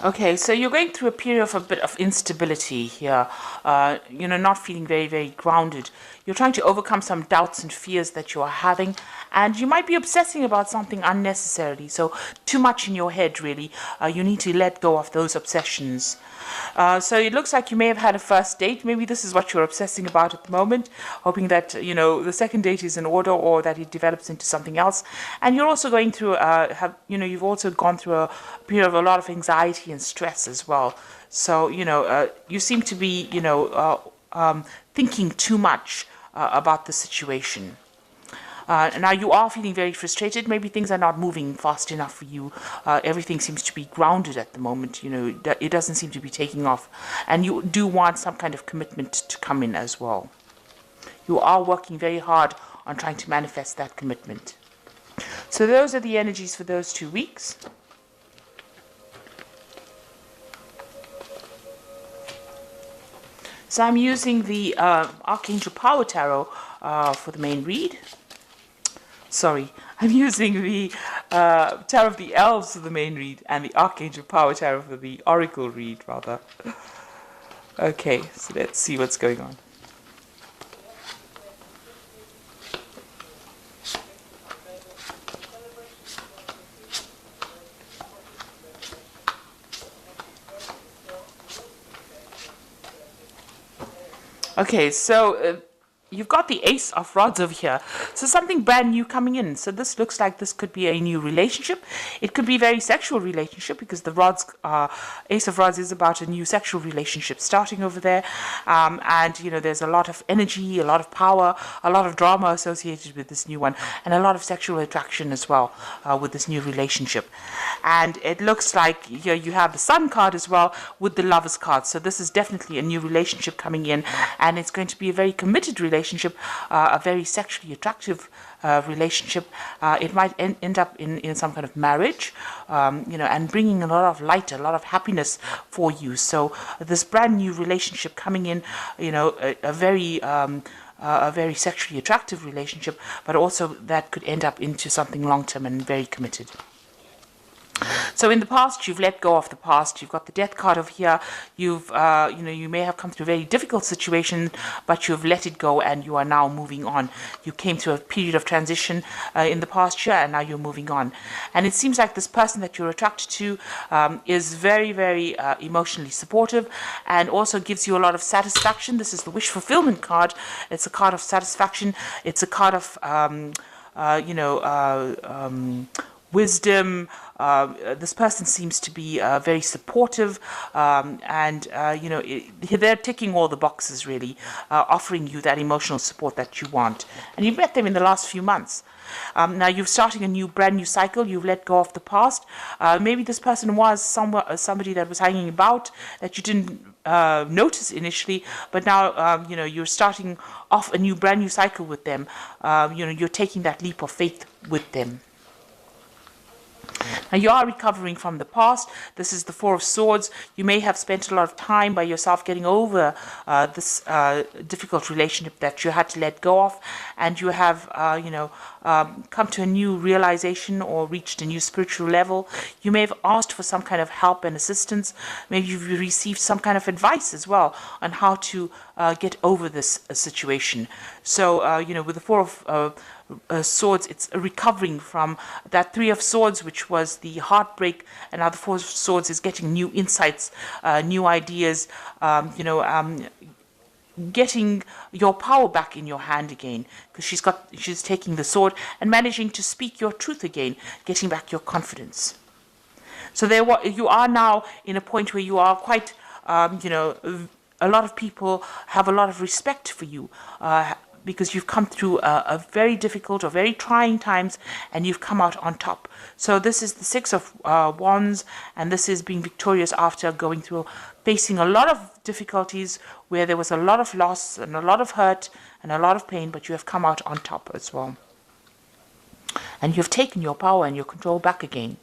Okay, so you're going through a period of a bit of instability here, not feeling very, very grounded. You're trying to overcome some doubts and fears that you are having, and you might be obsessing about something unnecessarily. So, too much in your head, really. You need to let go of those obsessions. So it looks like you may have had a first date. Maybe this is what you're obsessing about at the moment, hoping that, the second date is in order or that it develops into something else. And you're also going through, you've also gone through a period of a lot of anxiety and stress as well. So, you seem to be, thinking too much about the situation. Now you are feeling very frustrated. Maybe things are not moving fast enough for you. Everything seems to be grounded at the moment. It doesn't seem to be taking off. And you do want some kind of commitment to come in as well. You are working very hard on trying to manifest that commitment. So those are the energies for those 2 weeks. So I'm using the Archangel Power Tarot for the main read. Sorry, I'm using the Tarot of the Elves for the main read and the Archangel Power Tarot for the Oracle read, rather. Okay, so let's see what's going on. Okay, so you've got the Ace of Rods over here. So something brand new coming in. So this looks like this could be a new relationship. It could be a very sexual relationship because the Rods, Ace of Rods is about a new sexual relationship starting over there. And, there's a lot of energy, a lot of power, a lot of drama associated with this new one, and a lot of sexual attraction as well with this new relationship. And it looks like here you have the Sun card as well with the Lovers card. So this is definitely a new relationship coming in, and it's going to be a very committed relationship, a very sexually attractive relationship. It might end up in some kind of marriage, and bringing a lot of light, a lot of happiness for you. So this brand new relationship coming in, a very sexually attractive relationship, but also that could end up into something long-term and very committed. So in the past, you've let go of the past. You've got the Death card over here. You may have come through a very difficult situation, but you've let it go and you are now moving on. You came through a period of transition in the past year, and now you're moving on. And it seems like this person that you're attracted to is very, very emotionally supportive and also gives you a lot of satisfaction. This is the Wish Fulfillment card. It's a card of satisfaction. It's a card of, wisdom. This person seems to be very supportive, and they're ticking all the boxes, really, offering you that emotional support that you want. And you've met them in the last few months. Now you're starting a brand new cycle. You've let go of the past. Maybe this person was somebody that was hanging about that you didn't notice initially, but now you're starting off a brand new cycle with them. You're taking that leap of faith with them. Now you are recovering from the past. This is the Four of Swords. You may have spent a lot of time by yourself getting over this difficult relationship that you had to let go of, and you have, come to a new realization or reached a new spiritual level. You may have asked for some kind of help and assistance. Maybe you've received some kind of advice as well on how to get over this situation. So, with the Four of Swords, it's recovering from that Three of Swords, which was the heartbreak, and now the Four of Swords is getting new insights, new ideas, getting your power back in your hand again, because she's taking the sword and managing to speak your truth again, getting back your confidence. So you are now in a point where you are quite, a lot of people have a lot of respect for you, because you've come through a very difficult or very trying times, and you've come out on top. So this is the Six of Wands, and this is being victorious after facing a lot of difficulties where there was a lot of loss and a lot of hurt and a lot of pain, but you have come out on top as well. And you've taken your power and your control back again.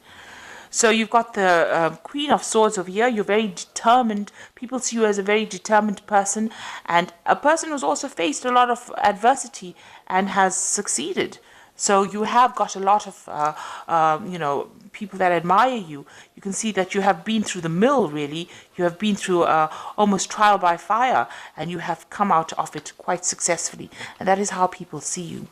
So you've got the Queen of Swords over here. You're very determined. People see you as a very determined person, and a person who's also faced a lot of adversity and has succeeded. So you have got a lot of, people that admire you. You can see that you have been through the mill, really. You have been through almost trial by fire, and you have come out of it quite successfully. And that is how people see you.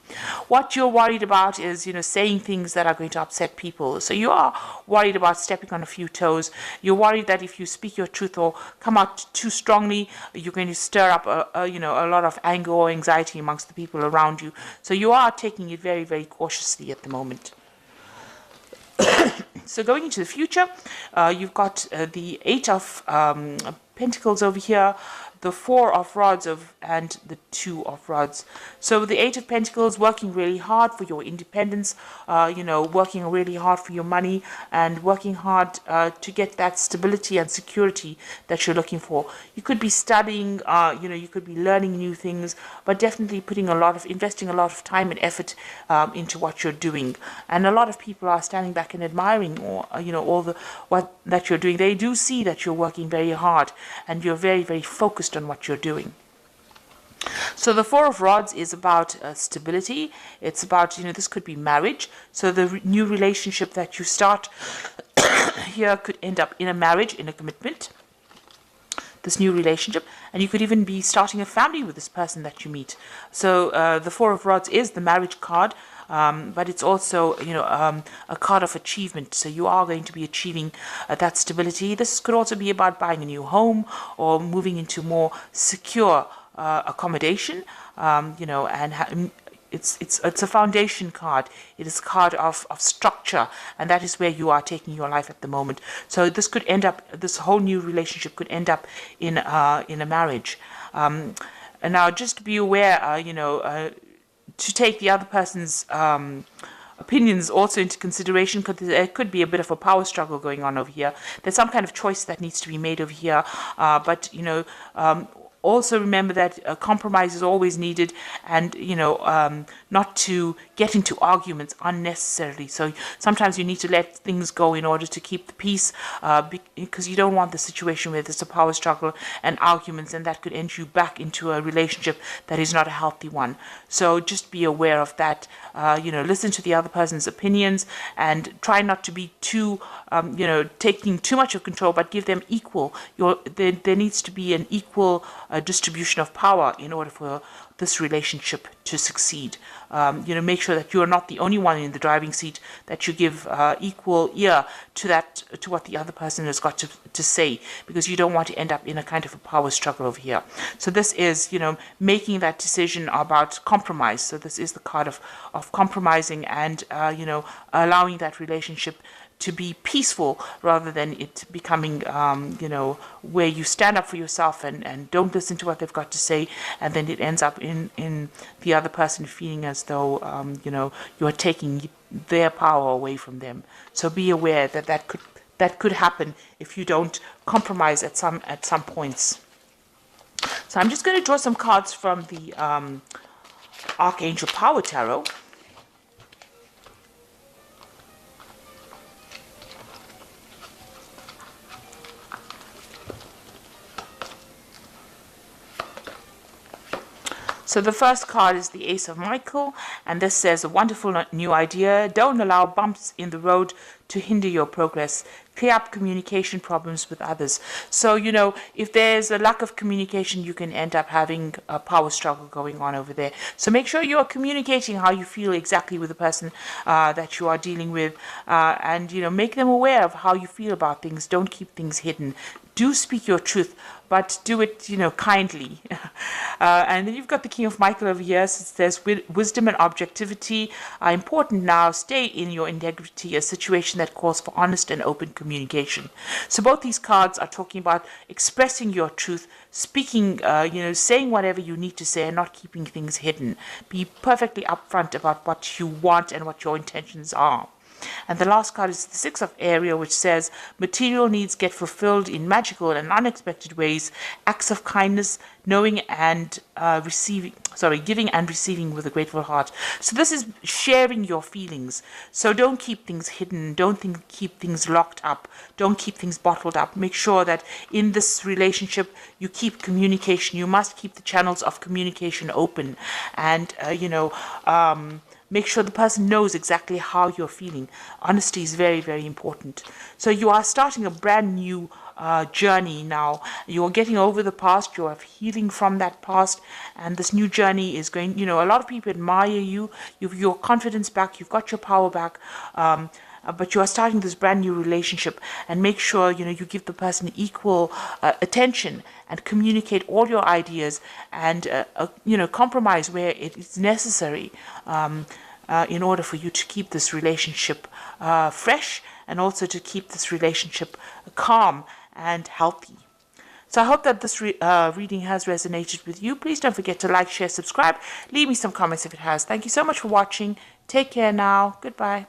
What you're worried about is, saying things that are going to upset people. So you are worried about stepping on a few toes. You're worried that if you speak your truth or come out too strongly, you're going to stir up a lot of anger or anxiety amongst the people around you. So you are taking it very, very cautiously at the moment. So going into the future, you've got the Eight of Pentacles over here, the Four of Rods and the Two of Rods. So the Eight of Pentacles, working really hard for your independence, working really hard for your money, and working hard to get that stability and security that you're looking for. You could be studying, you could be learning new things, but definitely investing a lot of time and effort into what you're doing. And a lot of people are standing back and admiring, what that you're doing. They do see that you're working very hard and you're very, very focused on what you're doing. So the Four of Rods is about stability. It's about, this could be marriage. So the new relationship that you start here could end up in a marriage, in a commitment, this new relationship. And you could even be starting a family with this person that you meet. So the Four of Rods is the marriage card. But it's also, a card of achievement. So you are going to be achieving that stability. This could also be about buying a new home or moving into more secure accommodation. And it's a foundation card. It is a card of structure, and that is where you are taking your life at the moment. So this could end up, this whole new relationship could end up in a marriage. And now, just be aware, to take the other person's opinions also into consideration, because there could be a bit of a power struggle going on over here. There's some kind of choice that needs to be made over here, but also remember that a compromise is always needed, and not to get into arguments unnecessarily. So sometimes you need to let things go in order to keep the peace, because you don't want the situation where there's a power struggle and arguments, and that could end you back into a relationship that is not a healthy one. So just be aware of that. Listen to the other person's opinions and try not to be too, taking too much of control, but give them equal. There needs to be an equal distribution of power in order for this relationship to succeed. Make sure that you are not the only one in the driving seat, that you give equal ear to what the other person has got to say, because you don't want to end up in a kind of a power struggle over here. So this is, making that decision about compromise. So this is the card of compromising and, allowing that relationship to be peaceful, rather than it becoming, where you stand up for yourself and don't listen to what they've got to say, and then it ends up in the other person feeling as though, you are taking their power away from them. So be aware that could happen if you don't compromise at some points. So I'm just going to draw some cards from the Archangel Power Tarot. So the first card is the Ace of Michael, and this says, a wonderful new idea. Don't allow bumps in the road to hinder your progress. Clear up communication problems with others. So, if there's a lack of communication, you can end up having a power struggle going on over there. So make sure you are communicating how you feel exactly with the person that you are dealing with, and, make them aware of how you feel about things. Don't keep things hidden. Do speak your truth, but do it, kindly. And then you've got the King of Michael over here. So it says, wisdom and objectivity are important now. Stay in your integrity, a situation that calls for honest and open communication. So both these cards are talking about expressing your truth, speaking, saying whatever you need to say and not keeping things hidden. Be perfectly upfront about what you want and what your intentions are. And the last card is the Six of Aria, which says, material needs get fulfilled in magical and unexpected ways. Acts of kindness, giving and receiving with a grateful heart. So this is sharing your feelings. So don't keep things hidden. Don't keep things locked up. Don't keep things bottled up. Make sure that in this relationship you keep communication. You must keep the channels of communication open, and make sure the person knows exactly how you're feeling. Honesty is very, very important. So you are starting a brand new journey now. You're getting over the past, you're healing from that past, and this new journey is going, a lot of people admire you. You've your confidence back, you've got your power back. But you are starting this brand new relationship, and make sure you give the person equal attention and communicate all your ideas, and compromise where it is necessary, in order for you to keep this relationship fresh, and also to keep this relationship calm and healthy. So I hope that this reading has resonated with you. Please don't forget to like, share, subscribe. Leave me some comments if it has. Thank you so much for watching. Take care now. Goodbye.